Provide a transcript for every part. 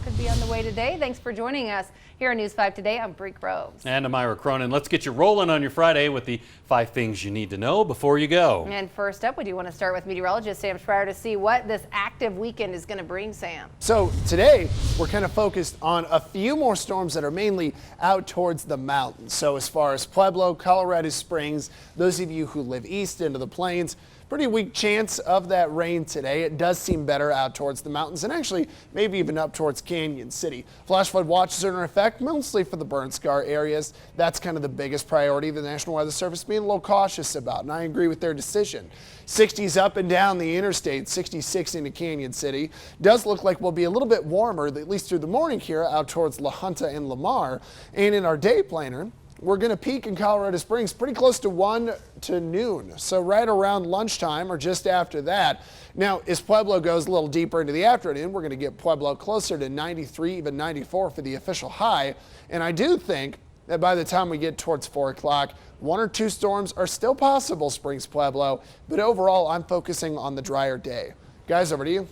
could be on the way today. Thanks for joining us here on News 5 Today. I'm Bree Groves. And I'm Ira Cronin. Let's get you rolling on your Friday with the 5 things you need to know before you go. And first up, we do want to start with meteorologist Sam Schreier to see what this active weekend is going to bring, Sam. So today we're kind of focused on a few more storms that are mainly out towards the mountains. So as far as Pueblo, Colorado Springs, those of you who live east into the plains, pretty weak chance of that rain today. It does seem better out towards the mountains and actually maybe even up towards Canyon City. Flash flood watches are in effect mostly for the burn scar areas. That's kind of the biggest priority the National Weather Service being a little cautious about, and I agree with their decision. 60s up and down the interstate, 66 into Canyon City. Does look like we'll be a little bit warmer, at least through the morning here out towards La Junta and Lamar. And in our day planner, we're going to peak in Colorado Springs pretty close to 1 to noon, so right around lunchtime or just after that. Now, as Pueblo goes a little deeper into the afternoon, we're going to get Pueblo closer to 93, even 94 for the official high. And I do think that by the time we get towards 4 o'clock, 1 or 2 storms are still possible, Springs Pueblo, but overall I'm focusing on the drier day. Guys, over to you.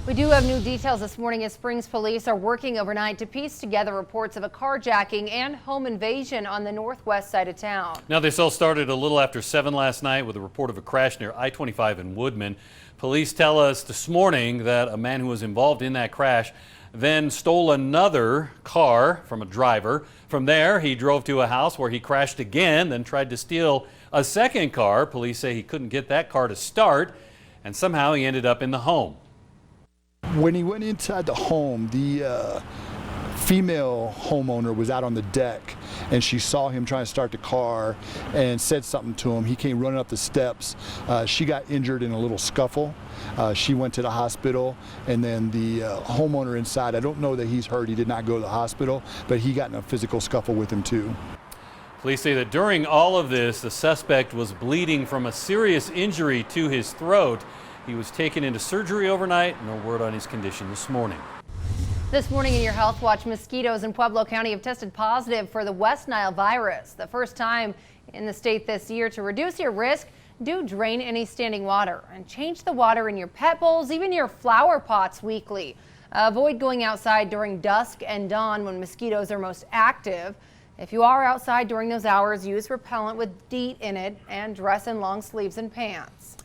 We do have new details this morning as Springs police are working overnight to piece together reports of a carjacking and home invasion on the northwest side of town. Now, this all started a little after 7 last night with a report of a crash near I-25 in Woodman. Police tell us this morning that a man who was involved in that crash then stole another car from a driver. From there, he drove to a house where he crashed again, then tried to steal a second car. Police say he couldn't get that car to start, and somehow he ended up in the home. When he went inside the home, the female homeowner was out on the deck, and she saw him trying to start the car and said something to him. He came running up the steps. She got injured in a little scuffle. She went to the hospital, and then the homeowner inside, I don't know that he's hurt. He did not go to the hospital, but he got in a physical scuffle with him too. Police say that during all of this, the suspect was bleeding from a serious injury to his throat. He was taken into surgery overnight. No word on his condition this morning. This morning in your Health Watch, mosquitoes in Pueblo County have tested positive for the West Nile virus. The first time in the state this year. To reduce your risk, do drain any standing water and change the water in your pet bowls, even your flower pots weekly. Avoid going outside during dusk and dawn when mosquitoes are most active. If you are outside during those hours, use repellent with DEET in it and dress in long sleeves and pants.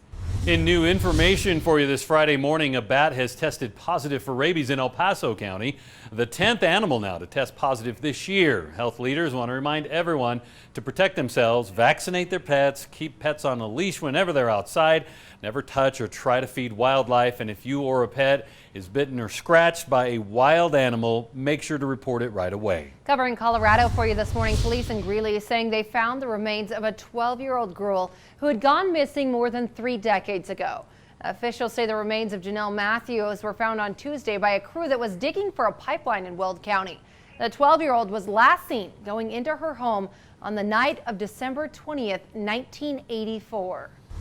In new information for you this Friday morning, a bat has tested positive for rabies in El Paso County, the 10th animal now to test positive this year. Health leaders want to remind everyone to protect themselves, vaccinate their pets, keep pets on a leash whenever they're outside, never touch or try to feed wildlife, and if you or a pet is bitten or scratched by a wild animal, make sure to report it right away. Covering Colorado for you this morning, police in Greeley saying they found the remains of a 12-year-old girl who had gone missing more than 3 decades ago. Officials say the remains of Janelle Matthews were found on Tuesday by a crew that was digging for a pipeline in Weld County. The 12-year-old was last seen going into her home on the night of December 20th, 1984.